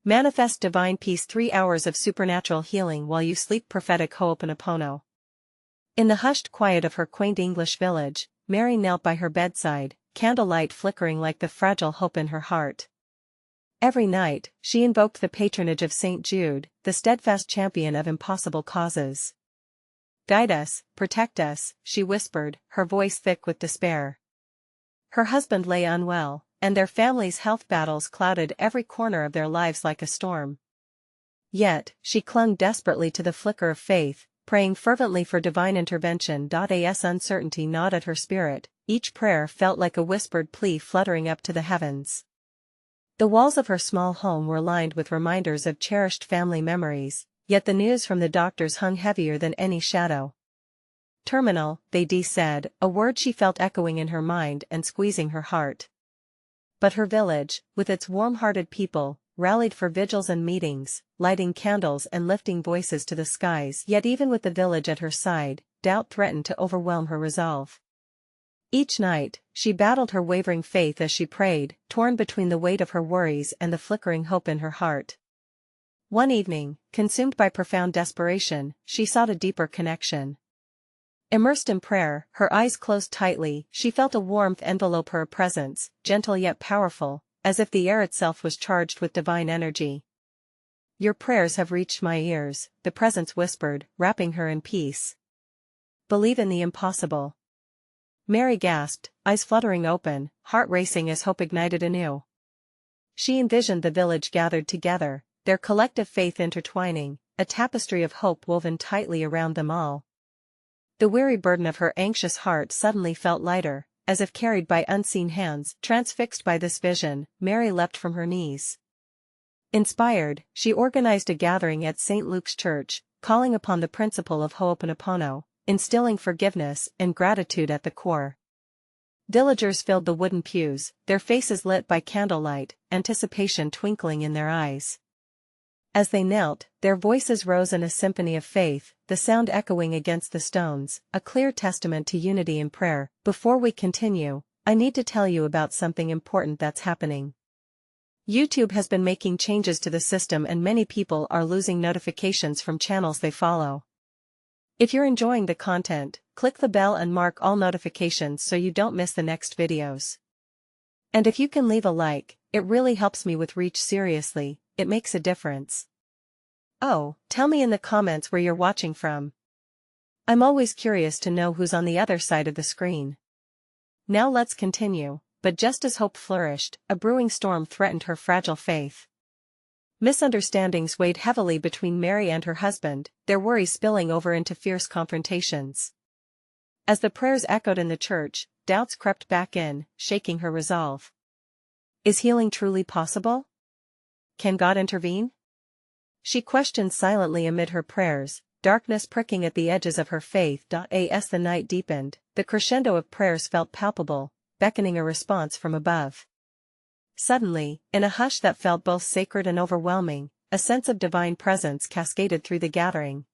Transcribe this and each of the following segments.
Manifest divine peace. 3 hours of supernatural healing while you sleep. Prophetic Ho'oponopono. In the hushed quiet of her quaint English village, Mary knelt by her bedside, candlelight flickering like the fragile hope in her heart. Every night, she invoked the patronage of St. Jude, the steadfast champion of impossible causes. "Guide us, protect us," she whispered, her voice thick with despair. Her husband lay unwell, and their family's health battles clouded every corner of their lives like a storm. Yet, she clung desperately to the flicker of faith, praying fervently for divine intervention. As uncertainty gnawed at her spirit, each prayer felt like a whispered plea fluttering up to the heavens. The walls of her small home were lined with reminders of cherished family memories, yet the news from the doctors hung heavier than any shadow. "Terminal," they said, a word she felt echoing in her mind and squeezing her heart. But her village, with its warm-hearted people, rallied for vigils and meetings, lighting candles and lifting voices to the skies. Yet even with the village at her side, doubt threatened to overwhelm her resolve. Each night, she battled her wavering faith as she prayed, torn between the weight of her worries and the flickering hope in her heart. One evening, consumed by profound desperation, she sought a deeper connection. Immersed in prayer, her eyes closed tightly, she felt a warmth envelope her presence, gentle yet powerful, as if the air itself was charged with divine energy. "Your prayers have reached my ears," the presence whispered, wrapping her in peace. "Believe in the impossible." Mary gasped, eyes fluttering open, heart racing as hope ignited anew. She envisioned the village gathered together, their collective faith intertwining, a tapestry of hope woven tightly around them all. The weary burden of her anxious heart suddenly felt lighter, as if carried by unseen hands. Transfixed by this vision, Mary leapt from her knees. Inspired, she organized a gathering at St. Luke's Church, calling upon the principle of Ho'oponopono, instilling forgiveness and gratitude at the core. Villagers filled the wooden pews, their faces lit by candlelight, anticipation twinkling in their eyes. As they knelt, their voices rose in a symphony of faith, the sound echoing against the stones, a clear testament to unity in prayer. Before we continue, I need to tell you about something important that's happening. YouTube has been making changes to the system and many people are losing notifications from channels they follow. If you're enjoying the content, click the bell and mark all notifications so you don't miss the next videos. And if you can leave a like, it really helps me with reach. Seriously, it makes a difference. Oh, tell me in the comments where you're watching from. I'm always curious to know who's on the other side of the screen. Now let's continue. But just as hope flourished, a brewing storm threatened her fragile faith. Misunderstandings weighed heavily between Mary and her husband, their worries spilling over into fierce confrontations. As the prayers echoed in the church, doubts crept back in, shaking her resolve. Is healing truly possible? Can God intervene? She questioned silently amid her prayers, darkness pricking at the edges of her faith. As the night deepened, the crescendo of prayers felt palpable, beckoning a response from above. Suddenly, in a hush that felt both sacred and overwhelming, a sense of divine presence cascaded through the gathering.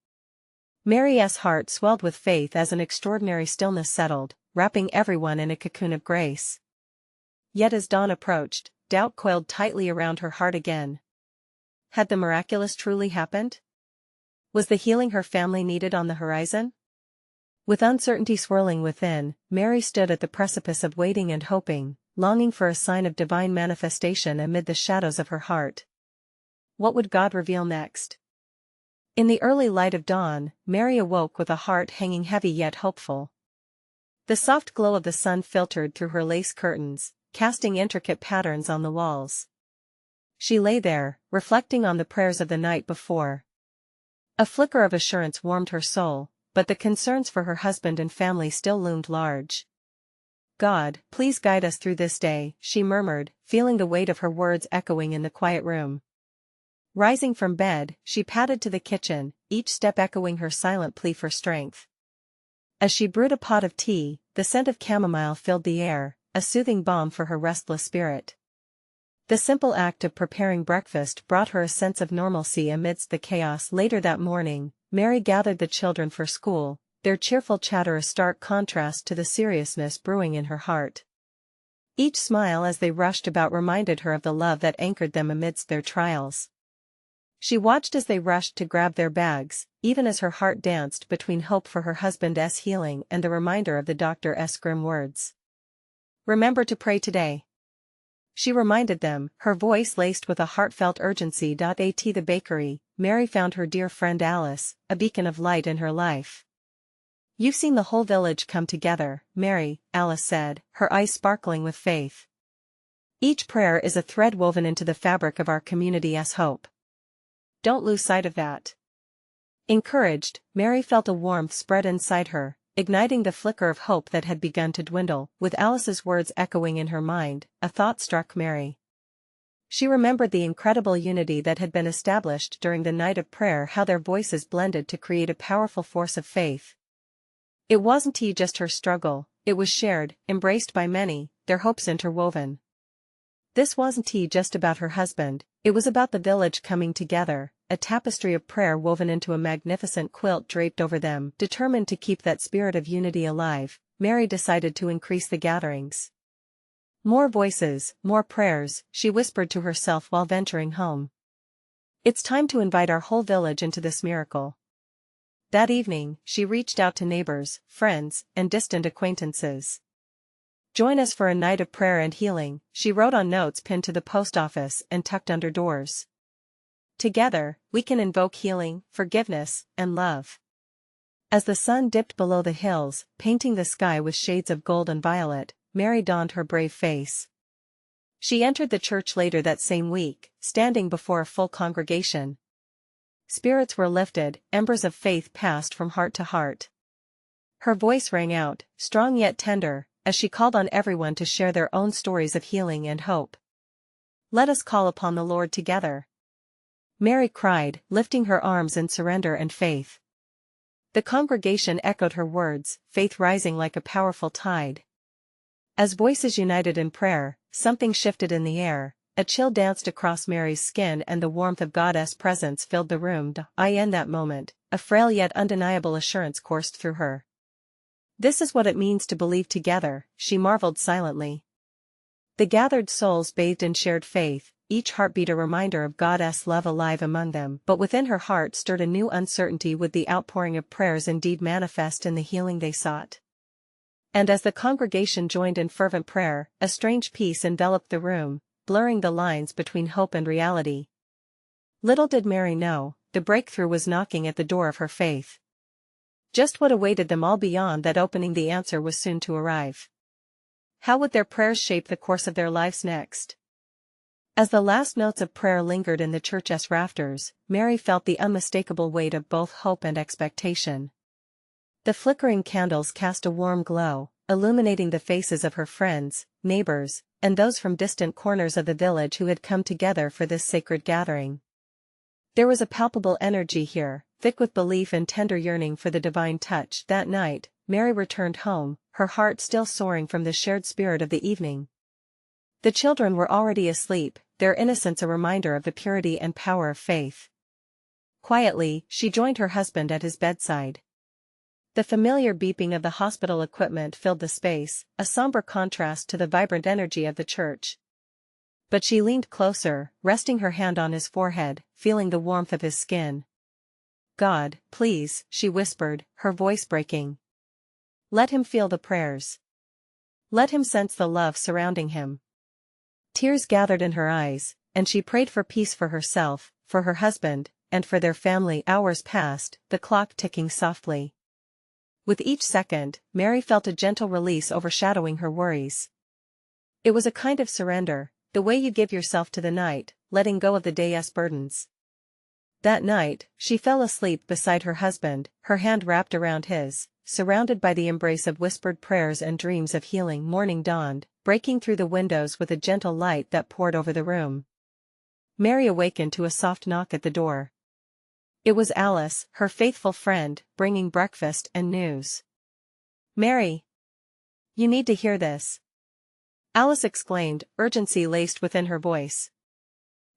Mary's heart swelled with faith as an extraordinary stillness settled, wrapping everyone in a cocoon of grace. Yet as dawn approached, doubt coiled tightly around her heart again. Had the miraculous truly happened? Was the healing her family needed on the horizon? With uncertainty swirling within, Mary stood at the precipice of waiting and hoping, longing for a sign of divine manifestation amid the shadows of her heart. What would God reveal next? In the early light of dawn, Mary awoke with a heart hanging heavy yet hopeful. The soft glow of the sun filtered through her lace curtains, casting intricate patterns on the walls. She lay there, reflecting on the prayers of the night before. A flicker of assurance warmed her soul, but the concerns for her husband and family still loomed large. God, please guide us through this day, she murmured, feeling the weight of her words echoing in the quiet room. Rising from bed, she padded to the kitchen, each step echoing her silent plea for strength. As she brewed a pot of tea, the scent of chamomile filled the air, a soothing balm for her restless spirit. The simple act of preparing breakfast brought her a sense of normalcy amidst the chaos. Later that morning, Mary gathered the children for school, their cheerful chatter a stark contrast to the seriousness brewing in her heart. Each smile as they rushed about reminded her of the love that anchored them amidst their trials. She watched as they rushed to grab their bags, even as her heart danced between hope for her husband's healing and the reminder of the doctor's grim words. "Remember to pray today," she reminded them, her voice laced with a heartfelt urgency. At the bakery, Mary found her dear friend Alice, a beacon of light in her life. "You've seen the whole village come together, Mary," Alice said, her eyes sparkling with faith. "Each prayer is a thread woven into the fabric of our community's hope. Don't lose sight of that." Encouraged, Mary felt a warmth spread inside her, igniting the flicker of hope that had begun to dwindle. With Alice's words echoing in her mind, a thought struck Mary. She remembered the incredible unity that had been established during the night of prayer, how their voices blended to create a powerful force of faith. It wasn't just her struggle, it was shared, embraced by many, their hopes interwoven. This wasn't just about her husband, it was about the village coming together, a tapestry of prayer woven into a magnificent quilt draped over them. Determined to keep that spirit of unity alive, Mary decided to increase the gatherings. "More voices, more prayers," she whispered to herself while venturing home. "It's time to invite our whole village into this miracle." That evening, she reached out to neighbors, friends, and distant acquaintances. "Join us for a night of prayer and healing," she wrote on notes pinned to the post office and tucked under doors. "Together, we can invoke healing, forgiveness, and love." As the sun dipped below the hills, painting the sky with shades of gold and violet, Mary donned her brave face. She entered the church later that same week, standing before a full congregation. Spirits were lifted, embers of faith passed from heart to heart. Her voice rang out, strong yet tender, as she called on everyone to share their own stories of healing and hope. "Let us call upon the Lord together," Mary cried, lifting her arms in surrender and faith. The congregation echoed her words, faith rising like a powerful tide. As voices united in prayer, something shifted in the air, a chill danced across Mary's skin and the warmth of God's presence filled the room. In that moment, a frail yet undeniable assurance coursed through her. "This is what it means to believe together," she marveled silently. The gathered souls bathed in shared faith, each heartbeat a reminder of God's love alive among them. But within her heart stirred a new uncertainty. Would the outpouring of prayers indeed manifest in the healing they sought? And as the congregation joined in fervent prayer, a strange peace enveloped the room, blurring the lines between hope and reality. Little did Mary know, the breakthrough was knocking at the door of her faith. Just what awaited them all beyond that opening, the answer was soon to arrive. How would their prayers shape the course of their lives next? As the last notes of prayer lingered in the church's rafters, Mary felt the unmistakable weight of both hope and expectation. The flickering candles cast a warm glow, illuminating the faces of her friends, neighbors, and those from distant corners of the village who had come together for this sacred gathering. There was a palpable energy here, thick with belief and tender yearning for the divine touch. That night, Mary returned home, her heart still soaring from the shared spirit of the evening. The children were already asleep, their innocence a reminder of the purity and power of faith. Quietly, she joined her husband at his bedside. The familiar beeping of the hospital equipment filled the space, a somber contrast to the vibrant energy of the church. But she leaned closer, resting her hand on his forehead, feeling the warmth of his skin. "God, please," she whispered, her voice breaking. "Let him feel the prayers. Let him sense the love surrounding him." Tears gathered in her eyes, and she prayed for peace for herself, for her husband, and for their family. Hours passed, the clock ticking softly. With each second, Mary felt a gentle release overshadowing her worries. It was a kind of surrender, the way you give yourself to the night, letting go of the day's burdens. That night, she fell asleep beside her husband, her hand wrapped around his, surrounded by the embrace of whispered prayers and dreams of healing. Morning dawned, breaking through the windows with a gentle light that poured over the room. Mary awakened to a soft knock at the door. It was Alice, her faithful friend, bringing breakfast and news. "Mary! You need to hear this," Alice exclaimed, urgency laced within her voice.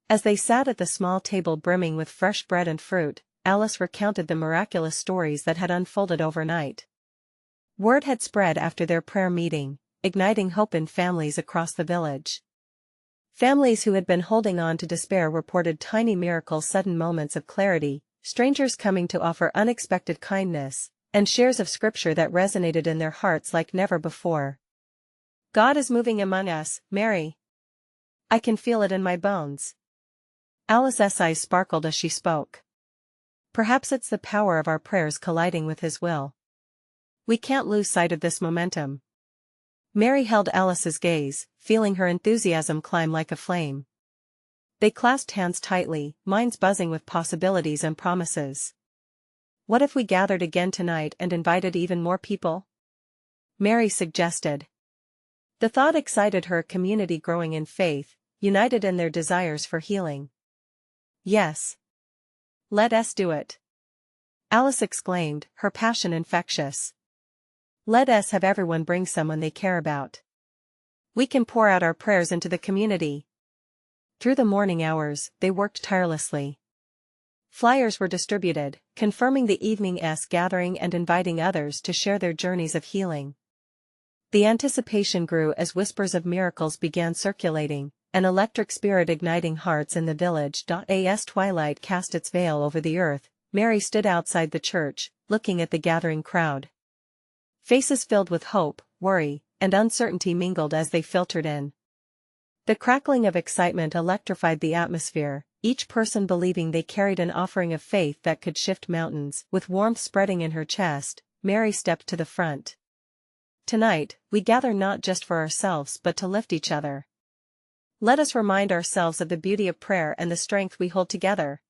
As they sat at the small table brimming with fresh bread and fruit, Alice recounted the miraculous stories that had unfolded overnight. Word had spread after their prayer meeting, igniting hope in families across the village. Families who had been holding on to despair reported tiny miracles, sudden moments of clarity, strangers coming to offer unexpected kindness, and shares of scripture that resonated in their hearts like never before. God is moving among us, Mary. I can feel it in my bones. Alice's eyes sparkled as she spoke. Perhaps it's the power of our prayers colliding with His will. We can't lose sight of this momentum. Mary held Alice's gaze, feeling her enthusiasm climb like a flame. They clasped hands tightly, minds buzzing with possibilities and promises. What if we gathered again tonight and invited even more people? Mary suggested. The thought excited her, a community growing in faith, united in their desires for healing. Yes. Let us do it. Alice exclaimed, her passion infectious. Let us have everyone bring someone they care about. We can pour out our prayers into the community. Through the morning hours, they worked tirelessly. Flyers were distributed, confirming the evening's gathering and inviting others to share their journeys of healing. The anticipation grew as whispers of miracles began circulating, an electric spirit igniting hearts in the village. As twilight cast its veil over the earth, Mary stood outside the church, looking at the gathering crowd. Faces filled with hope, worry, and uncertainty mingled as they filtered in. The crackling of excitement electrified the atmosphere, each person believing they carried an offering of faith that could shift mountains. With warmth spreading in her chest, Mary stepped to the front. Tonight, we gather not just for ourselves but to lift each other. Let us remind ourselves of the beauty of prayer and the strength we hold together.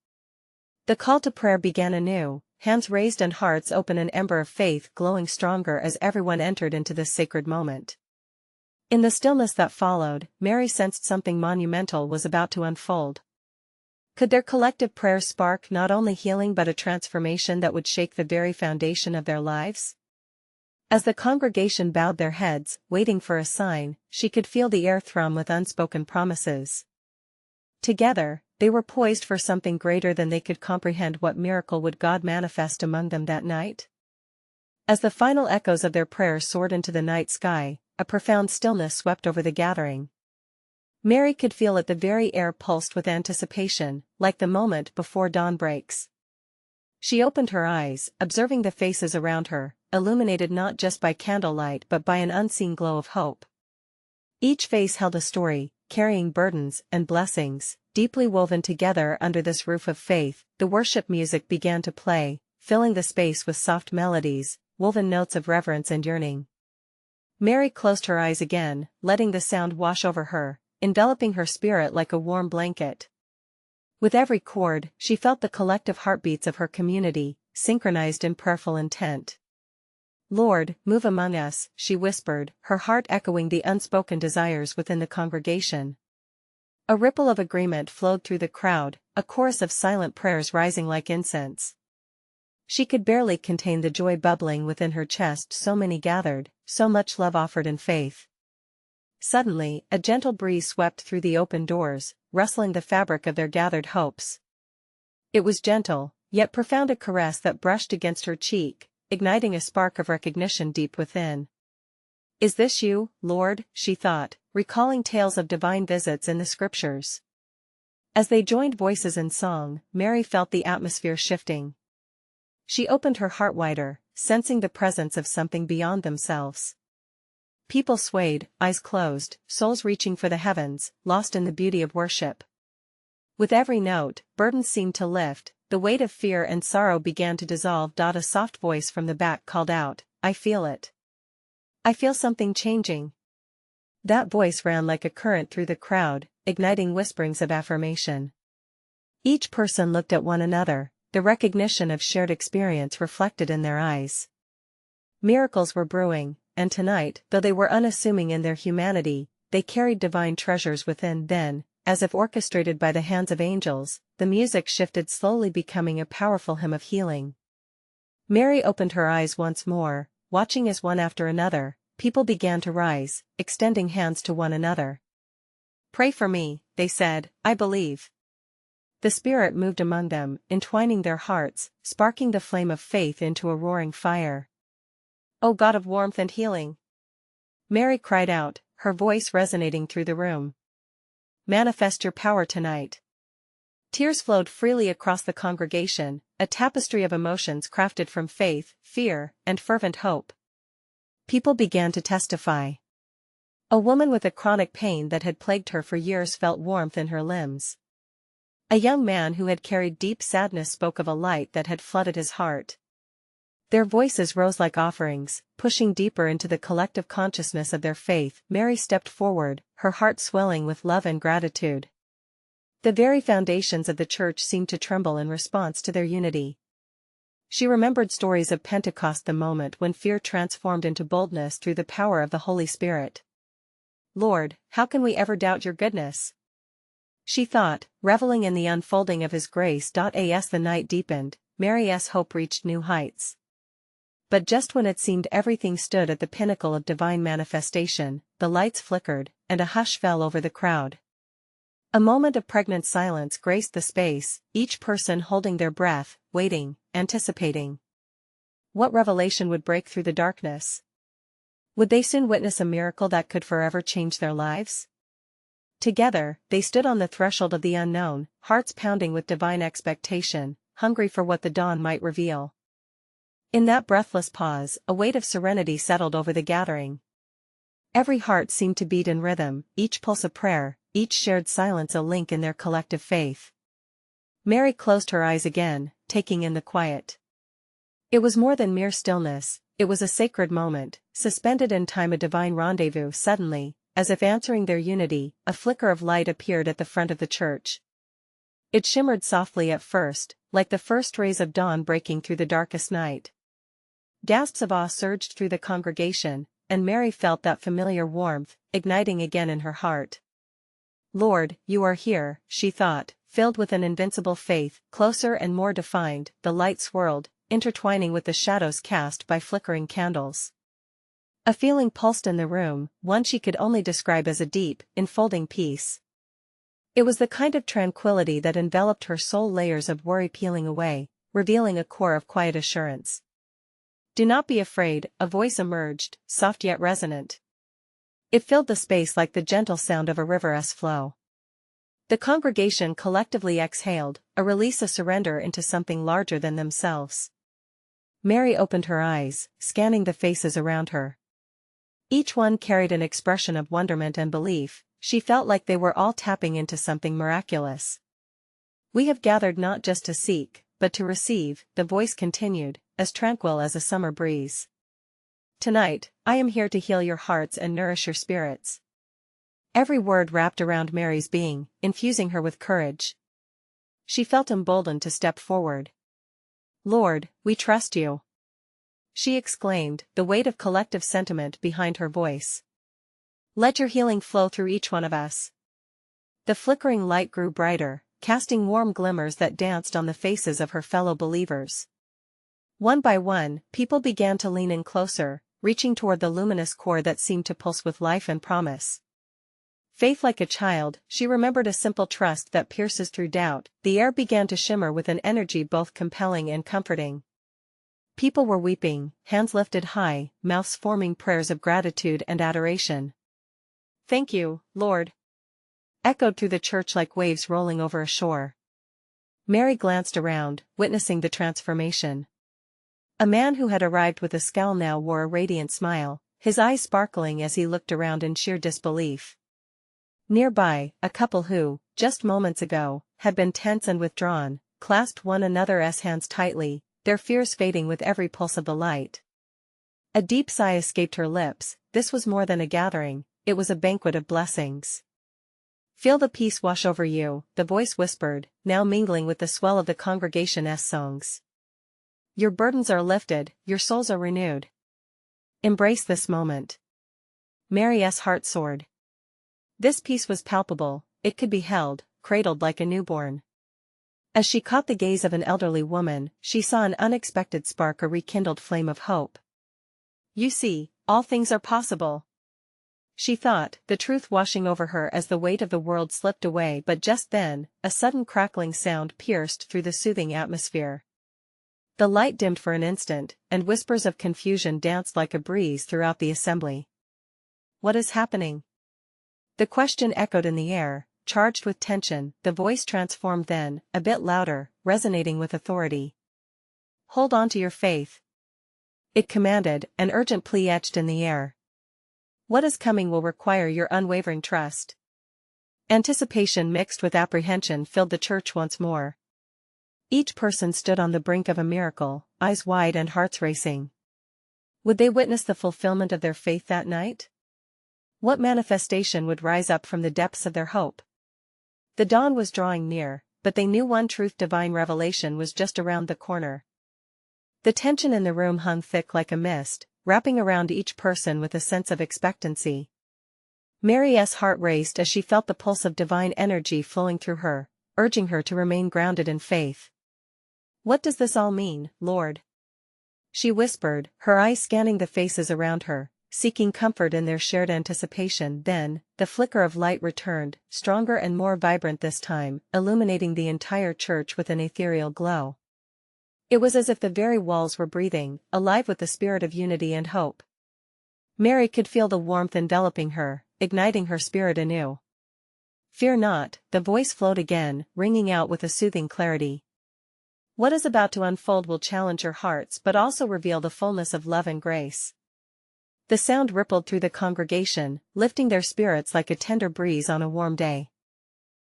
The call to prayer began anew, hands raised and hearts open, an ember of faith glowing stronger as everyone entered into this sacred moment. In the stillness that followed, Mary sensed something monumental was about to unfold. Could their collective prayers spark not only healing but a transformation that would shake the very foundation of their lives? As the congregation bowed their heads, waiting for a sign, she could feel the air thrum with unspoken promises. Together, they were poised for something greater than they could comprehend. What miracle would God manifest among them that night? As the final echoes of their prayers soared into the night sky, a profound stillness swept over the gathering. Mary could feel it, the very air pulsed with anticipation, like the moment before dawn breaks. She opened her eyes, observing the faces around her, illuminated not just by candlelight but by an unseen glow of hope. Each face held a story, carrying burdens and blessings, deeply woven together under this roof of faith. The worship music began to play, filling the space with soft melodies, woven notes of reverence and yearning. Mary closed her eyes again, letting the sound wash over her, enveloping her spirit like a warm blanket. With every chord, she felt the collective heartbeats of her community, synchronized in prayerful intent. Lord, move among us, she whispered, her heart echoing the unspoken desires within the congregation. A ripple of agreement flowed through the crowd, a chorus of silent prayers rising like incense. She could barely contain the joy bubbling within her chest. So many gathered, so much love offered in faith. Suddenly, a gentle breeze swept through the open doors, rustling the fabric of their gathered hopes. It was gentle, yet profound, a caress that brushed against her cheek, igniting a spark of recognition deep within. Is this you, Lord? She thought, recalling tales of divine visits in the scriptures. As they joined voices in song, Mary felt the atmosphere shifting. She opened her heart wider, sensing the presence of something beyond themselves. People swayed, eyes closed, souls reaching for the heavens, lost in the beauty of worship. With every note, burdens seemed to lift, the weight of fear and sorrow began to dissolve. A soft voice from the back called out, I feel it. I feel something changing. That voice ran like a current through the crowd, igniting whisperings of affirmation. Each person looked at one another, the recognition of shared experience reflected in their eyes. Miracles were brewing, and tonight, though they were unassuming in their humanity, they carried divine treasures within. Then, as if orchestrated by the hands of angels, the music shifted, slowly becoming a powerful hymn of healing. Mary opened her eyes once more, watching as one after another, people began to rise, extending hands to one another. Pray for me, they said, I believe. The Spirit moved among them, entwining their hearts, sparking the flame of faith into a roaring fire. O God of warmth and healing! Mary cried out, her voice resonating through the room. manifest your power tonight." Tears flowed freely across the congregation, a tapestry of emotions crafted from faith, fear, and fervent hope. People began to testify. A woman with a chronic pain that had plagued her for years felt warmth in her limbs. A young man who had carried deep sadness spoke of a light that had flooded his heart. Their voices rose like offerings, pushing deeper into the collective consciousness of their faith. Mary stepped forward, her heart swelling with love and gratitude. The very foundations of the church seemed to tremble in response to their unity. She remembered stories of Pentecost, the moment when fear transformed into boldness through the power of the Holy Spirit. "Lord, how can we ever doubt your goodness?" she thought, reveling in the unfolding of His grace. As the night deepened, Mary's hope reached new heights. But just when it seemed everything stood at the pinnacle of divine manifestation, the lights flickered, and a hush fell over the crowd. A moment of pregnant silence graced the space, each person holding their breath, waiting, anticipating. What revelation would break through the darkness? Would they soon witness a miracle that could forever change their lives? Together, they stood on the threshold of the unknown, hearts pounding with divine expectation, hungry for what the dawn might reveal. In that breathless pause, a weight of serenity settled over the gathering. Every heart seemed to beat in rhythm, each pulse a prayer, each shared silence a link in their collective faith. Mary closed her eyes again, taking in the quiet. It was more than mere stillness, it was a sacred moment, suspended in time, a divine rendezvous. Suddenly, as if answering their unity, a flicker of light appeared at the front of the church. It shimmered softly at first, like the first rays of dawn breaking through the darkest night. Gasps of awe surged through the congregation, and Mary felt that familiar warmth, igniting again in her heart. "Lord, you are here," she thought, filled with an invincible faith. Closer and more defined, the light swirled, intertwining with the shadows cast by flickering candles. A feeling pulsed in the room, one she could only describe as a deep, enfolding peace. It was the kind of tranquility that enveloped her soul, layers of worry peeling away, revealing a core of quiet assurance. "Do not be afraid," a voice emerged, soft yet resonant. It filled the space like the gentle sound of a river's flow. The congregation collectively exhaled, a release, a surrender into something larger than themselves. Mary opened her eyes, scanning the faces around her. Each one carried an expression of wonderment and belief. She felt like they were all tapping into something miraculous. "We have gathered not just to seek, but to receive," the voice continued, as tranquil as a summer breeze. "Tonight, I am here to heal your hearts and nourish your spirits." Every word wrapped around Mary's being, infusing her with courage. She felt emboldened to step forward. "Lord, we trust you," she exclaimed, the weight of collective sentiment behind her voice. "Let your healing flow through each one of us." The flickering light grew brighter, casting warm glimmers that danced on the faces of her fellow believers. One by one, people began to lean in closer, reaching toward the luminous core that seemed to pulse with life and promise. Faith like a child, she remembered a simple trust that pierces through doubt. The air began to shimmer with an energy both compelling and comforting. People were weeping, hands lifted high, mouths forming prayers of gratitude and adoration. "Thank you, Lord," echoed through the church like waves rolling over a shore. Mary glanced around, witnessing the transformation. A man who had arrived with a scowl now wore a radiant smile, his eyes sparkling as he looked around in sheer disbelief. Nearby, a couple who, just moments ago, had been tense and withdrawn, clasped one another's hands tightly, their fears fading with every pulse of the light. A deep sigh escaped her lips. This was more than a gathering, it was a banquet of blessings. "Feel the peace wash over you," the voice whispered, now mingling with the swell of the congregation's songs. "Your burdens are lifted, your souls are renewed. Embrace this moment." Mary's heart soared. This peace was palpable, it could be held, cradled like a newborn. As she caught the gaze of an elderly woman, she saw an unexpected spark, a rekindled flame of hope. "You see, all things are possible," she thought, the truth washing over her as the weight of the world slipped away. But just then, a sudden crackling sound pierced through the soothing atmosphere. The light dimmed for an instant, and whispers of confusion danced like a breeze throughout the assembly. "What is happening?" The question echoed in the air, charged with tension. The voice transformed then, a bit louder, resonating with authority. "Hold on to your faith," it commanded, an urgent plea etched in the air. "What is coming will require your unwavering trust." Anticipation mixed with apprehension filled the church once more. Each person stood on the brink of a miracle, eyes wide and hearts racing. Would they witness the fulfillment of their faith that night? What manifestation would rise up from the depths of their hope? The dawn was drawing near, but they knew one truth: divine revelation was just around the corner. The tension in the room hung thick like a mist, wrapping around each person with a sense of expectancy. Mary's heart raced as she felt the pulse of divine energy flowing through her, urging her to remain grounded in faith. "What does this all mean, Lord?" she whispered, her eyes scanning the faces around her, seeking comfort in their shared anticipation. Then, the flicker of light returned, stronger and more vibrant this time, illuminating the entire church with an ethereal glow. It was as if the very walls were breathing, alive with the spirit of unity and hope. Mary could feel the warmth enveloping her, igniting her spirit anew. "Fear not," the voice flowed again, ringing out with a soothing clarity. "What is about to unfold will challenge your hearts but also reveal the fullness of love and grace." The sound rippled through the congregation, lifting their spirits like a tender breeze on a warm day.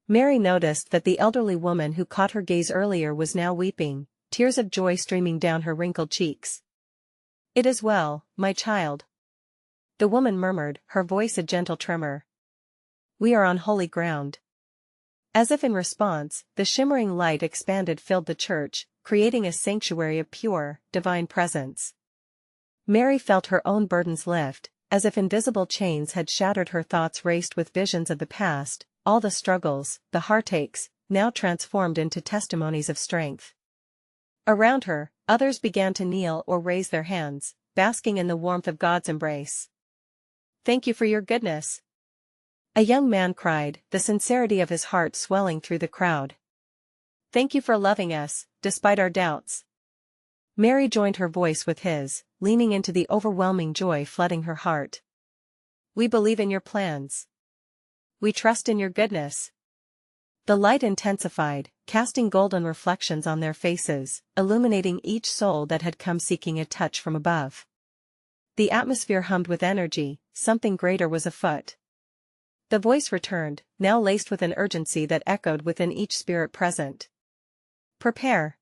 Mary noticed that the elderly woman who caught her gaze earlier was now weeping, tears of joy streaming down her wrinkled cheeks. "It is well, my child," the woman murmured, her voice a gentle tremor. "We are on holy ground." As if in response, the shimmering light expanded filled the church, creating a sanctuary of pure, divine presence. Mary felt her own burdens lift, as if invisible chains had shattered. Her thoughts raced with visions of the past, all the struggles, the heartaches, now transformed into testimonies of strength. Around her, others began to kneel or raise their hands, basking in the warmth of God's embrace. "Thank you for your goodness," a young man cried, the sincerity of his heart swelling through the crowd. "Thank you for loving us, despite our doubts." Mary joined her voice with his, leaning into the overwhelming joy flooding her heart. "We believe in your plans. We trust in your goodness." The light intensified, casting golden reflections on their faces, illuminating each soul that had come seeking a touch from above. The atmosphere hummed with energy, something greater was afoot. The voice returned, now laced with an urgency that echoed within each spirit present. "Prepare.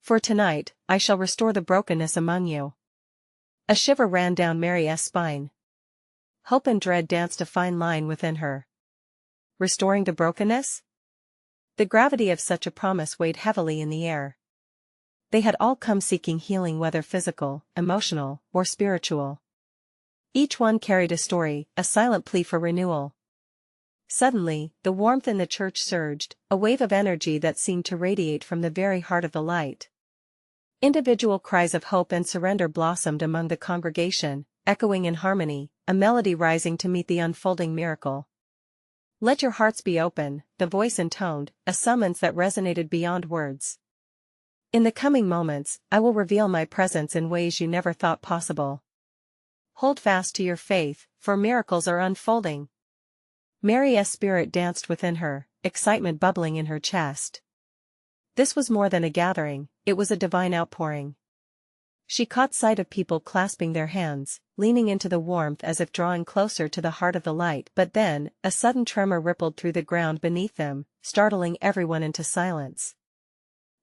For tonight, I shall restore the brokenness among you." A shiver ran down Mary's spine. Hope and dread danced a fine line within her. Restoring the brokenness? The gravity of such a promise weighed heavily in the air. They had all come seeking healing, whether physical, emotional, or spiritual. Each one carried a story, a silent plea for renewal. Suddenly, the warmth in the church surged, a wave of energy that seemed to radiate from the very heart of the light. Individual cries of hope and surrender blossomed among the congregation, echoing in harmony, a melody rising to meet the unfolding miracle. "Let your hearts be open," the voice intoned, a summons that resonated beyond words. "In the coming moments, I will reveal my presence in ways you never thought possible. Hold fast to your faith, for miracles are unfolding." Mary's spirit danced within her, excitement bubbling in her chest. This was more than a gathering, it was a divine outpouring. She caught sight of people clasping their hands, leaning into the warmth as if drawing closer to the heart of the light. But then, a sudden tremor rippled through the ground beneath them, startling everyone into silence.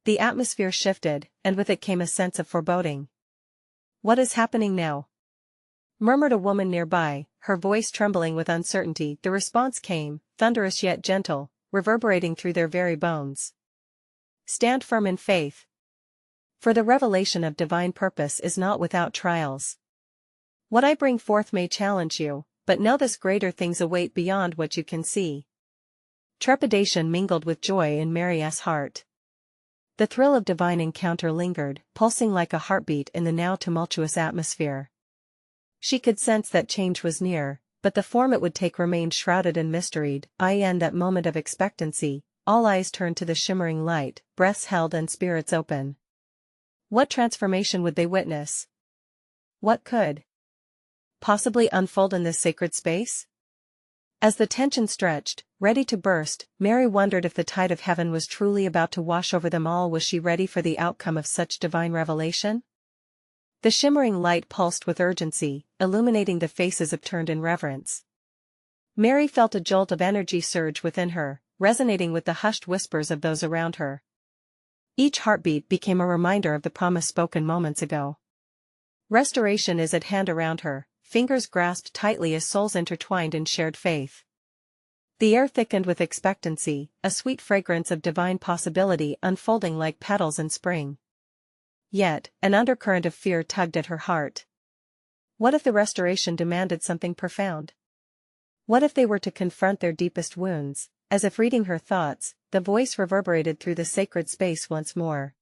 The atmosphere shifted, and with it came a sense of foreboding. "What is happening now?" murmured a woman nearby, her voice trembling with uncertainty. The response came, thunderous yet gentle, reverberating through their very bones. "Stand firm in faith. For the revelation of divine purpose is not without trials. What I bring forth may challenge you, but know this: greater things await beyond what you can see." Trepidation mingled with joy in Mary's heart. The thrill of divine encounter lingered, pulsing like a heartbeat in the now tumultuous atmosphere. She could sense that change was near, but the form it would take remained shrouded and mysteried. In that moment of expectancy, all eyes turned to the shimmering light, breaths held and spirits open. What transformation would they witness? What could possibly unfold in this sacred space? As the tension stretched, ready to burst, Mary wondered if the tide of heaven was truly about to wash over them all. Was she ready for the outcome of such divine revelation? The shimmering light pulsed with urgency, illuminating the faces upturned in reverence. Mary felt a jolt of energy surge within her, resonating with the hushed whispers of those around her. Each heartbeat became a reminder of the promise spoken moments ago. Restoration is at hand around her, fingers grasped tightly as souls intertwined in shared faith. The air thickened with expectancy, a sweet fragrance of divine possibility unfolding like petals in spring. Yet, an undercurrent of fear tugged at her heart. What if the restoration demanded something profound? What if they were to confront their deepest wounds? As if reading her thoughts, the voice reverberated through the sacred space once more.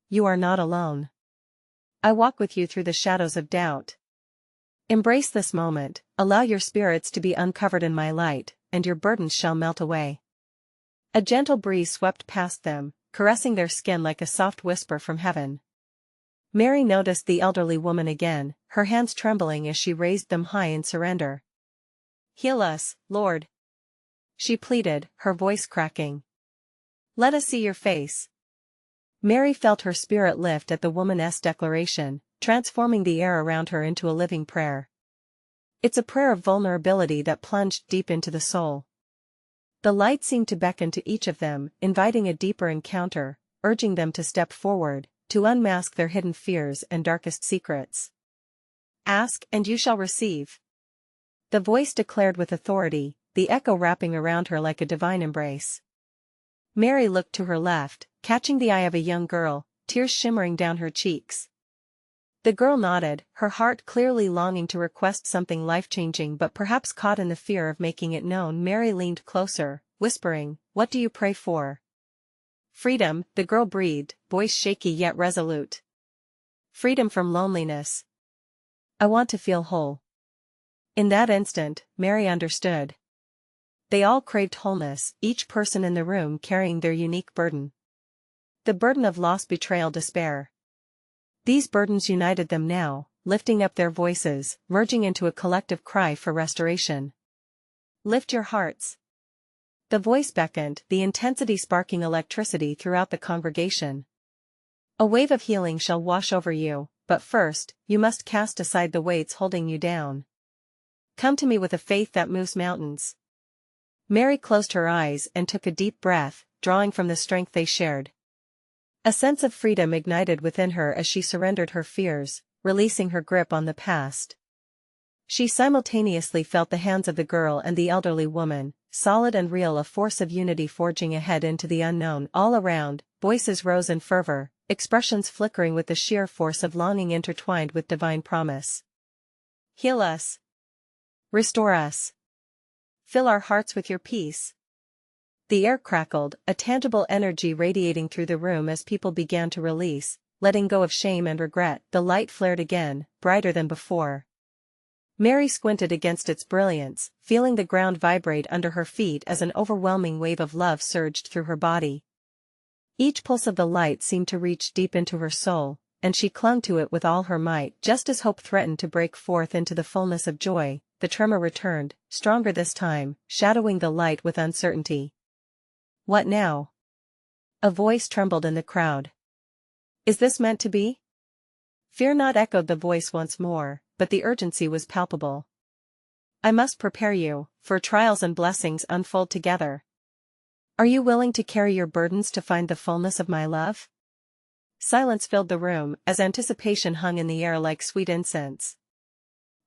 You are not alone. I walk with you through the shadows of doubt. Embrace this moment, allow your spirits to be uncovered in my light, and your burdens shall melt away. A gentle breeze swept past them, caressing their skin like a soft whisper from heaven. Mary noticed the elderly woman again, her hands trembling as she raised them high in surrender. Heal us, Lord, she pleaded, her voice cracking. Let us see your face. Mary felt her spirit lift at the woman's declaration, transforming the air around her into a living prayer. It's a prayer of vulnerability that plunged deep into the soul. The light seemed to beckon to each of them, inviting a deeper encounter, urging them to step forward, to unmask their hidden fears and darkest secrets. Ask and you shall receive. The voice declared with authority, the echo wrapping around her like a divine embrace. Mary looked to her left, catching the eye of a young girl, tears shimmering down her cheeks. The girl nodded, her heart clearly longing to request something life-changing but perhaps caught in the fear of making it known. Mary leaned closer, whispering, "What do you pray for?" "Freedom," the girl breathed, voice shaky yet resolute. "Freedom from loneliness. I want to feel whole." In that instant, Mary understood. They all craved wholeness, each person in the room carrying their unique burden. The burden of loss, betrayal, despair. These burdens united them now, lifting up their voices, merging into a collective cry for restoration. Lift your hearts. The voice beckoned, the intensity sparking electricity throughout the congregation. A wave of healing shall wash over you, but first, you must cast aside the weights holding you down. Come to me with a faith that moves mountains. Mary closed her eyes and took a deep breath, drawing from the strength they shared. A sense of freedom ignited within her as she surrendered her fears, releasing her grip on the past. She simultaneously felt the hands of the girl and the elderly woman, solid and real, a force of unity forging ahead into the unknown. All around, voices rose in fervor, expressions flickering with the sheer force of longing intertwined with divine promise. Heal us. Restore us. Fill our hearts with your peace. The air crackled, a tangible energy radiating through the room as people began to release, letting go of shame and regret. The light flared again, brighter than before. Mary squinted against its brilliance, feeling the ground vibrate under her feet as an overwhelming wave of love surged through her body. Each pulse of the light seemed to reach deep into her soul, and she clung to it with all her might. Just as hope threatened to break forth into the fullness of joy, the tremor returned, stronger this time, shadowing the light with uncertainty. What now? A voice trembled in the crowd. Is this meant to be? Fear not, echoed the voice once more, but the urgency was palpable. I must prepare you, for trials and blessings unfold together. Are you willing to carry your burdens to find the fullness of my love? Silence filled the room, as anticipation hung in the air like sweet incense.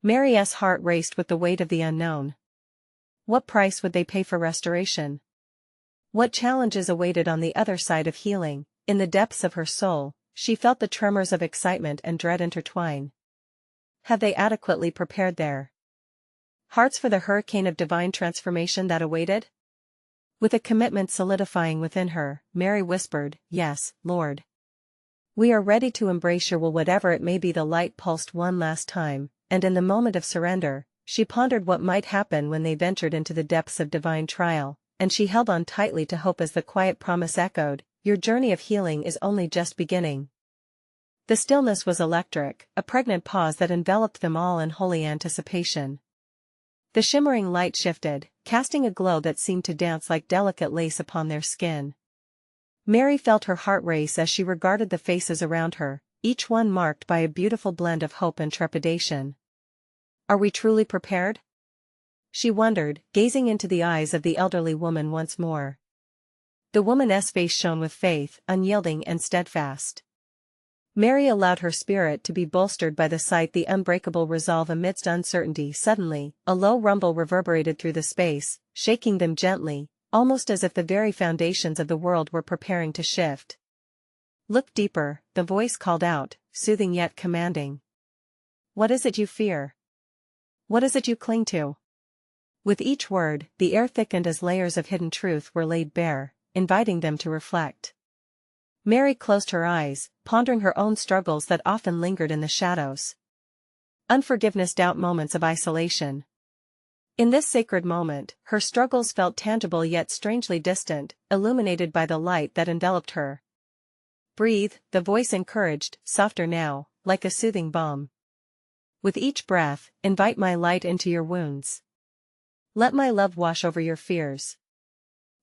Mary's heart raced with the weight of the unknown. What price would they pay for restoration? What challenges awaited on the other side of healing? In the depths of her soul, she felt the tremors of excitement and dread intertwine. Have they adequately prepared their hearts for the hurricane of divine transformation that awaited? With a commitment solidifying within her, Mary whispered, "Yes, Lord. We are ready to embrace your will, whatever it may be." The light pulsed one last time, and in the moment of surrender, she pondered what might happen when they ventured into the depths of divine trial, and she held on tightly to hope as the quiet promise echoed, "Your journey of healing is only just beginning." The stillness was electric, a pregnant pause that enveloped them all in holy anticipation. The shimmering light shifted, casting a glow that seemed to dance like delicate lace upon their skin. Mary felt her heart race as she regarded the faces around her, each one marked by a beautiful blend of hope and trepidation. Are we truly prepared? She wondered, gazing into the eyes of the elderly woman once more. The woman's face shone with faith, unyielding and steadfast. Mary allowed her spirit to be bolstered by the sight, the unbreakable resolve amidst uncertainty. Suddenly, a low rumble reverberated through the space, shaking them gently, almost as if the very foundations of the world were preparing to shift. Look deeper, the voice called out, soothing yet commanding. What is it you fear? What is it you cling to? With each word, the air thickened as layers of hidden truth were laid bare, inviting them to reflect. Mary closed her eyes, pondering her own struggles that often lingered in the shadows. Unforgiveness, doubt, moments of isolation. In this sacred moment, her struggles felt tangible yet strangely distant, illuminated by the light that enveloped her. Breathe, the voice encouraged, softer now, like a soothing balm. With each breath, invite my light into your wounds. Let my love wash over your fears.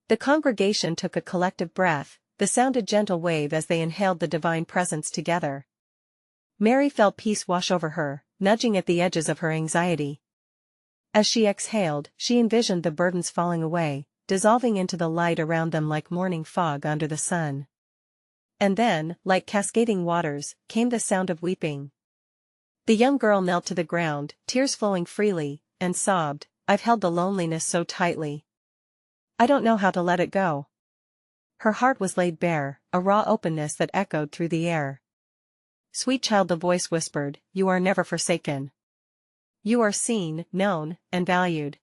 The congregation took a collective breath, the sound a gentle wave as they inhaled the divine presence together. Mary felt peace wash over her, nudging at the edges of her anxiety. As she exhaled, she envisioned the burdens falling away, dissolving into the light around them like morning fog under the sun. And then, like cascading waters, came the sound of weeping. The young girl knelt to the ground, tears flowing freely, and sobbed, I've held the loneliness so tightly. I don't know how to let it go. Her heart was laid bare, a raw openness that echoed through the air. Sweet child, the voice whispered, you are never forsaken. You are seen, known, and valued.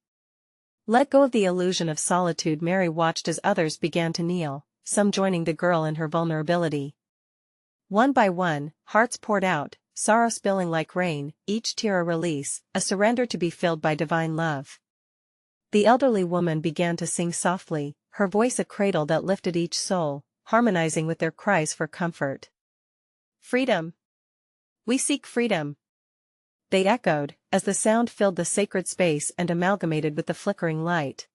Let go of the illusion of solitude. Mary watched as others began to kneel, some joining the girl in her vulnerability. One by one, hearts poured out, sorrow spilling like rain, each tear a release, a surrender to be filled by divine love. The elderly woman began to sing softly, her voice a cradle that lifted each soul, harmonizing with their cries for comfort. Freedom! We seek freedom! They echoed, as the sound filled the sacred space and amalgamated with the flickering light.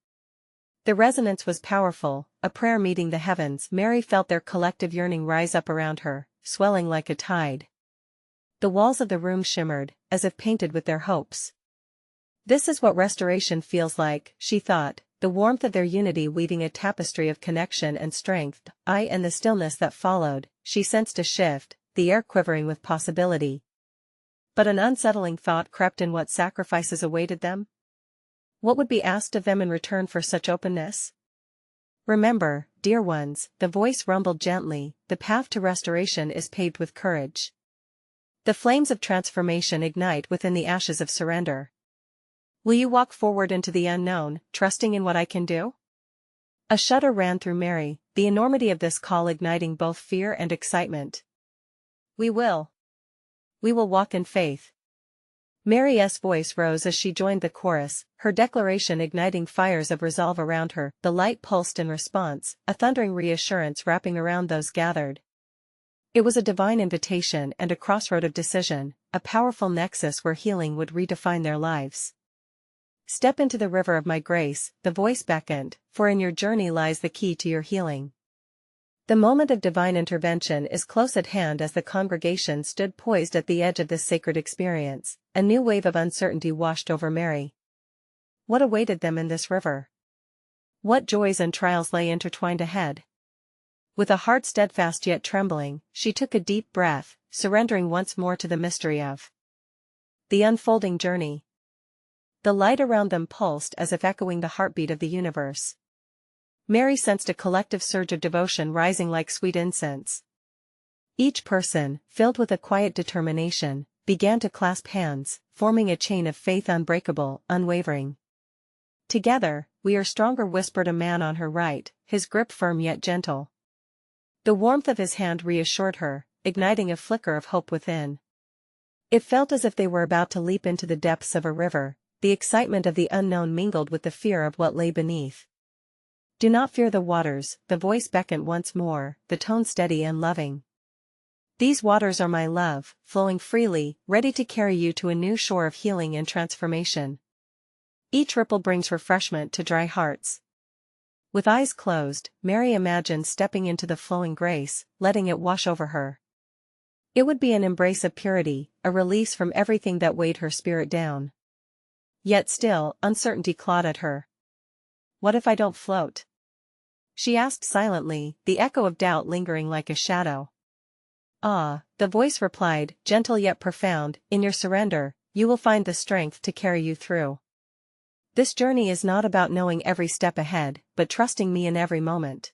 The resonance was powerful, a prayer meeting the heavens. Mary felt their collective yearning rise up around her, swelling like a tide. The walls of the room shimmered, as if painted with their hopes. This is what restoration feels like, she thought, the warmth of their unity weaving a tapestry of connection and strength. In the stillness that followed, she sensed a shift, the air quivering with possibility. But an unsettling thought crept in: what sacrifices awaited them? What would be asked of them in return for such openness? Remember, dear ones, the voice rumbled gently, the path to restoration is paved with courage. The flames of transformation ignite within the ashes of surrender. Will you walk forward into the unknown, trusting in what I can do? A shudder ran through Mary, the enormity of this call igniting both fear and excitement. We will. We will walk in faith. Mary's voice rose as she joined the chorus, her declaration igniting fires of resolve around her. The light pulsed in response, a thundering reassurance wrapping around those gathered. It was a divine invitation and a crossroad of decision, a powerful nexus where healing would redefine their lives. Step into the river of my grace, the voice beckoned, for in your journey lies the key to your healing. The moment of divine intervention is close at hand. As the congregation stood poised at the edge of this sacred experience, a new wave of uncertainty washed over Mary. What awaited them in this river? What joys and trials lay intertwined ahead? With a heart steadfast yet trembling, she took a deep breath, surrendering once more to the mystery of the unfolding journey. The light around them pulsed as if echoing the heartbeat of the universe. Mary sensed a collective surge of devotion rising like sweet incense. Each person, filled with a quiet determination, began to clasp hands, forming a chain of faith unbreakable, unwavering. Together, we are stronger, whispered a man on her right, his grip firm yet gentle. The warmth of his hand reassured her, igniting a flicker of hope within. It felt as if they were about to leap into the depths of a river, the excitement of the unknown mingled with the fear of what lay beneath. Do not fear the waters, the voice beckoned once more, the tone steady and loving. These waters are my love, flowing freely, ready to carry you to a new shore of healing and transformation. Each ripple brings refreshment to dry hearts. With eyes closed, Mary imagined stepping into the flowing grace, letting it wash over her. It would be an embrace of purity, a release from everything that weighed her spirit down. Yet still, uncertainty clawed at her. What if I don't float? She asked silently, the echo of doubt lingering like a shadow. Ah, the voice replied, gentle yet profound, in your surrender, you will find the strength to carry you through. This journey is not about knowing every step ahead, but trusting me in every moment.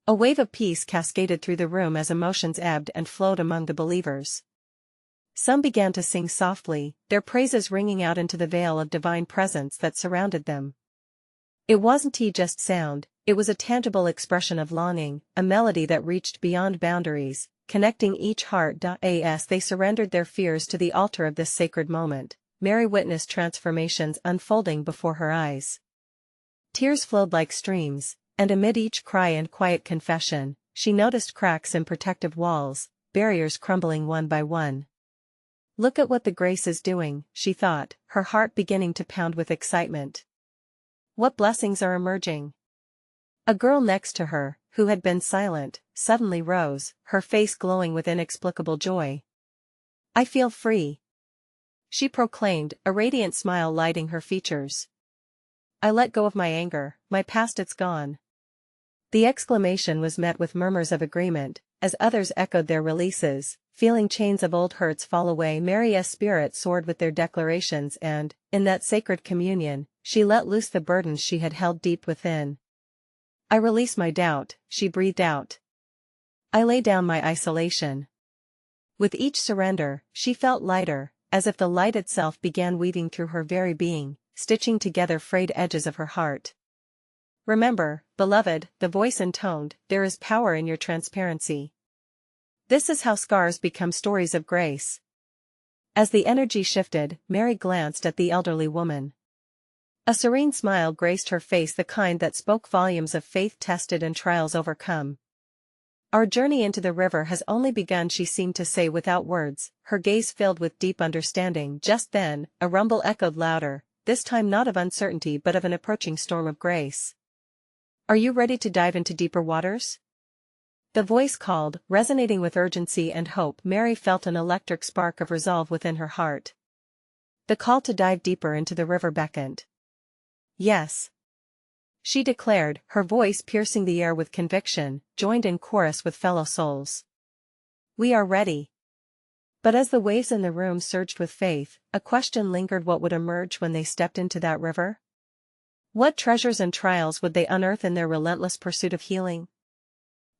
A wave of peace cascaded through the room as emotions ebbed and flowed among the believers. Some began to sing softly, their praises ringing out into the veil of divine presence that surrounded them. It wasn't just sound, it was a tangible expression of longing, a melody that reached beyond boundaries, connecting each heart. As they surrendered their fears to the altar of this sacred moment, Mary witnessed transformations unfolding before her eyes. Tears flowed like streams, and amid each cry and quiet confession, she noticed cracks in protective walls, barriers crumbling one by one. Look at what the grace is doing, she thought, her heart beginning to pound with excitement. What blessings are emerging? A girl next to her, who had been silent, suddenly rose, her face glowing with inexplicable joy. I feel free, she proclaimed, a radiant smile lighting her features. I let go of my anger, my past, it's gone. The exclamation was met with murmurs of agreement, as others echoed their releases, feeling chains of old hurts fall away. Mary's spirit soared with their declarations and, in that sacred communion, she let loose the burdens she had held deep within. I release my doubt, she breathed out. I lay down my isolation. With each surrender, she felt lighter, as if the light itself began weaving through her very being, stitching together frayed edges of her heart. Remember, beloved, the voice intoned, there is power in your transparency. This is how scars become stories of grace. As the energy shifted, Mary glanced at the elderly woman. A serene smile graced her face, the kind that spoke volumes of faith tested and trials overcome. Our journey into the river has only begun, she seemed to say without words, her gaze filled with deep understanding. Just then, a rumble echoed louder, this time not of uncertainty but of an approaching storm of grace. Are you ready to dive into deeper waters? The voice called, resonating with urgency and hope. Mary felt an electric spark of resolve within her heart. The call to dive deeper into the river beckoned. Yes, she declared, her voice piercing the air with conviction, joined in chorus with fellow souls. We are ready. But as the waves in the room surged with faith, a question lingered: what would emerge when they stepped into that river? What treasures and trials would they unearth in their relentless pursuit of healing?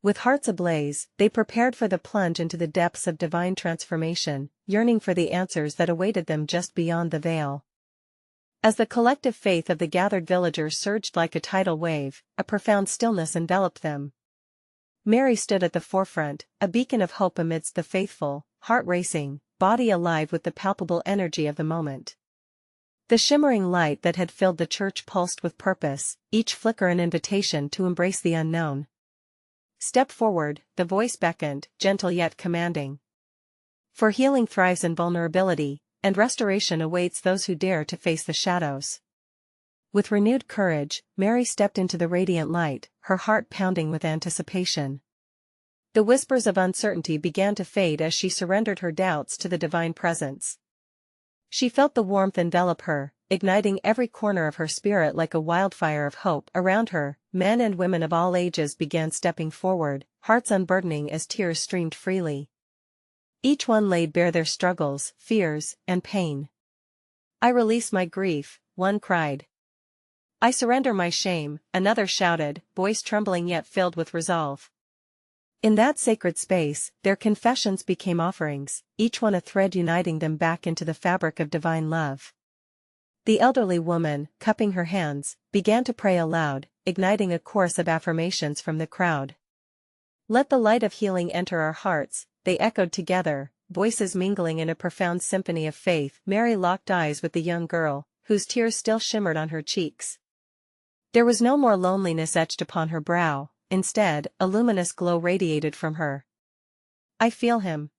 With hearts ablaze, they prepared for the plunge into the depths of divine transformation, yearning for the answers that awaited them just beyond the veil. As the collective faith of the gathered villagers surged like a tidal wave, a profound stillness enveloped them. Mary stood at the forefront, a beacon of hope amidst the faithful, heart racing, body alive with the palpable energy of the moment. The shimmering light that had filled the church pulsed with purpose, each flicker an invitation to embrace the unknown. Step forward, the voice beckoned, gentle yet commanding. For healing thrives in vulnerability, and restoration awaits those who dare to face the shadows. With renewed courage, Mary stepped into the radiant light, her heart pounding with anticipation. The whispers of uncertainty began to fade as she surrendered her doubts to the divine presence. She felt the warmth envelop her, igniting every corner of her spirit like a wildfire of hope. Around her, men and women of all ages began stepping forward, hearts unburdening as tears streamed freely. Each one laid bare their struggles, fears, and pain. I release my grief, one cried. I surrender my shame, another shouted, voice trembling yet filled with resolve. In that sacred space, their confessions became offerings, each one a thread uniting them back into the fabric of divine love. The elderly woman, cupping her hands, began to pray aloud, igniting a chorus of affirmations from the crowd. Let the light of healing enter our hearts, they echoed together, voices mingling in a profound symphony of faith. Mary locked eyes with the young girl, whose tears still shimmered on her cheeks. There was no more loneliness etched upon her brow, instead, a luminous glow radiated from her. I feel him,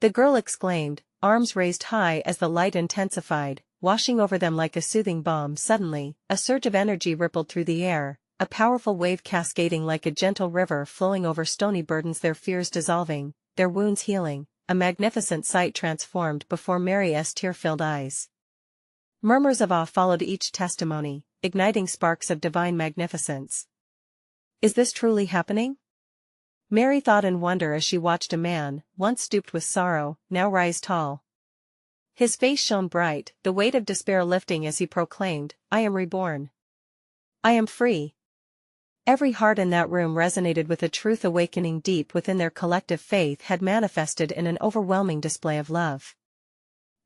the girl exclaimed, arms raised high as the light intensified, washing over them like a soothing balm. Suddenly, a surge of energy rippled through the air, a powerful wave cascading like a gentle river flowing over stony burdens, their fears dissolving, their wounds healing. A magnificent sight transformed before Mary's tear-filled eyes. Murmurs of awe followed each testimony, igniting sparks of divine magnificence. Is this truly happening? Mary thought in wonder as she watched a man, once stooped with sorrow, now rise tall. His face shone bright, the weight of despair lifting as he proclaimed, "I am reborn. I am free." Every heart in that room resonated with a truth awakening deep within. Their collective faith had manifested in an overwhelming display of love.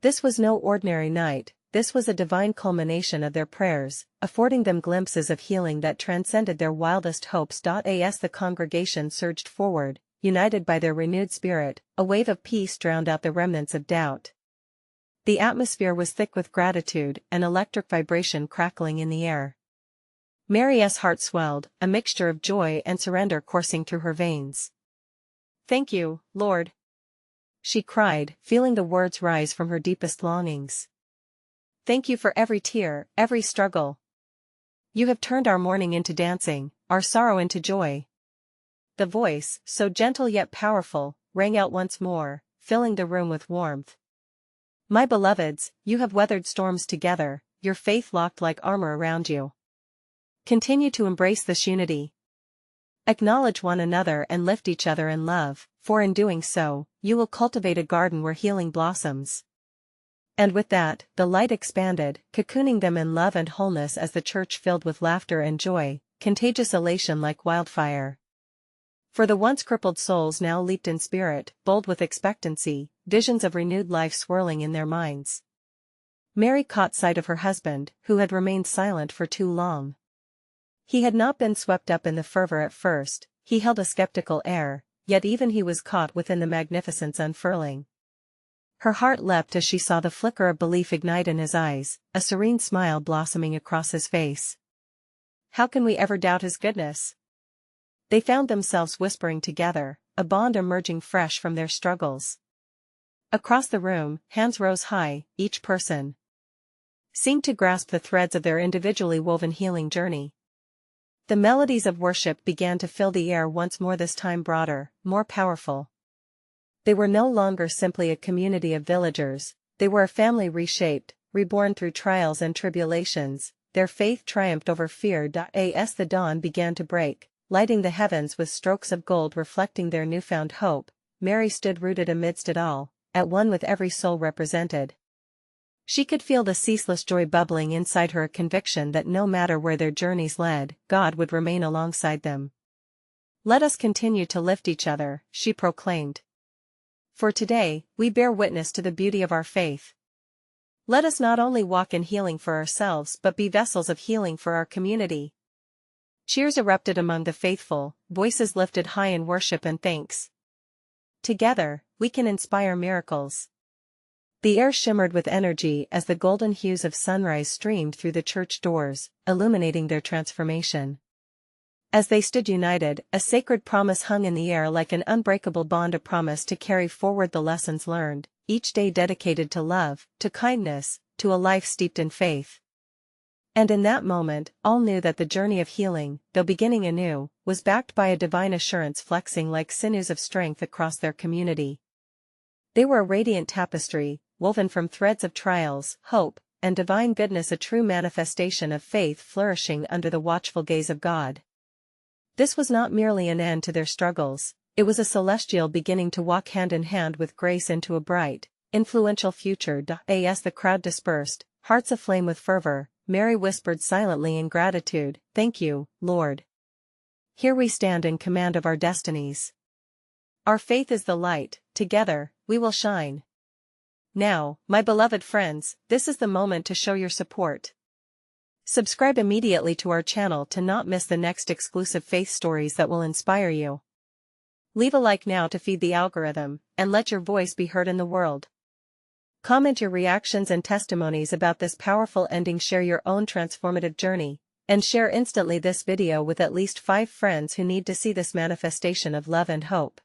This was no ordinary night, this was a divine culmination of their prayers, affording them glimpses of healing that transcended their wildest hopes. As the congregation surged forward, united by their renewed spirit, a wave of peace drowned out the remnants of doubt. The atmosphere was thick with gratitude, an electric vibration crackling in the air. Mary's heart swelled, a mixture of joy and surrender coursing through her veins. "Thank you, Lord," she cried, feeling the words rise from her deepest longings. "Thank you for every tear, every struggle. You have turned our mourning into dancing, our sorrow into joy." The voice, so gentle yet powerful, rang out once more, filling the room with warmth. "My beloveds, you have weathered storms together, your faith locked like armor around you. Continue to embrace this unity. Acknowledge one another and lift each other in love, for in doing so, you will cultivate a garden where healing blossoms." And with that, the light expanded, cocooning them in love and wholeness as the church filled with laughter and joy, contagious elation like wildfire. For the once crippled souls now leaped in spirit, bold with expectancy, visions of renewed life swirling in their minds. Mary caught sight of her husband, who had remained silent for too long. He had not been swept up in the fervor at first, he held a skeptical air, yet even he was caught within the magnificence unfurling. Her heart leapt as she saw the flicker of belief ignite in his eyes, a serene smile blossoming across his face. "How can we ever doubt his goodness?" They found themselves whispering together, a bond emerging fresh from their struggles. Across the room, hands rose high, each person seemed to grasp the threads of their individually woven healing journey. The melodies of worship began to fill the air once more, this time broader, more powerful. They were no longer simply a community of villagers, they were a family reshaped, reborn through trials and tribulations. Their faith triumphed over fear. As the dawn began to break, lighting the heavens with strokes of gold reflecting their newfound hope, Mary stood rooted amidst it all, at one with every soul represented. She could feel the ceaseless joy bubbling inside her, a conviction that no matter where their journeys led, God would remain alongside them. "Let us continue to lift each other," she proclaimed. "For today, we bear witness to the beauty of our faith. Let us not only walk in healing for ourselves but be vessels of healing for our community." Cheers erupted among the faithful, voices lifted high in worship and thanks. "Together, we can inspire miracles." The air shimmered with energy as the golden hues of sunrise streamed through the church doors, illuminating their transformation. As they stood united, a sacred promise hung in the air like an unbreakable bond, a promise to carry forward the lessons learned, each day dedicated to love, to kindness, to a life steeped in faith. And in that moment, all knew that the journey of healing, though beginning anew, was backed by a divine assurance flexing like sinews of strength across their community. They were a radiant tapestry, woven from threads of trials, hope, and divine goodness, a true manifestation of faith flourishing under the watchful gaze of God. This was not merely an end to their struggles, it was a celestial beginning to walk hand in hand with grace into a bright, influential future. As the crowd dispersed, hearts aflame with fervor, Mary whispered silently in gratitude, "Thank you, Lord. Here we stand in command of our destinies. Our faith is the light, together, we will shine." Now, my beloved friends, this is the moment to show your support. Subscribe immediately to our channel to not miss the next exclusive faith stories that will inspire you. Leave a like now to feed the algorithm, and let your voice be heard in the world. Comment your reactions and testimonies about this powerful ending, share your own transformative journey, and share instantly this video with at least 5 friends who need to see this manifestation of love and hope.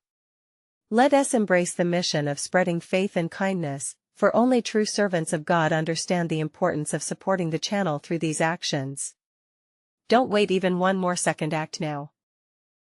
Let us embrace the mission of spreading faith and kindness, for only true servants of God understand the importance of supporting the channel through these actions. Don't wait even one more second, act now.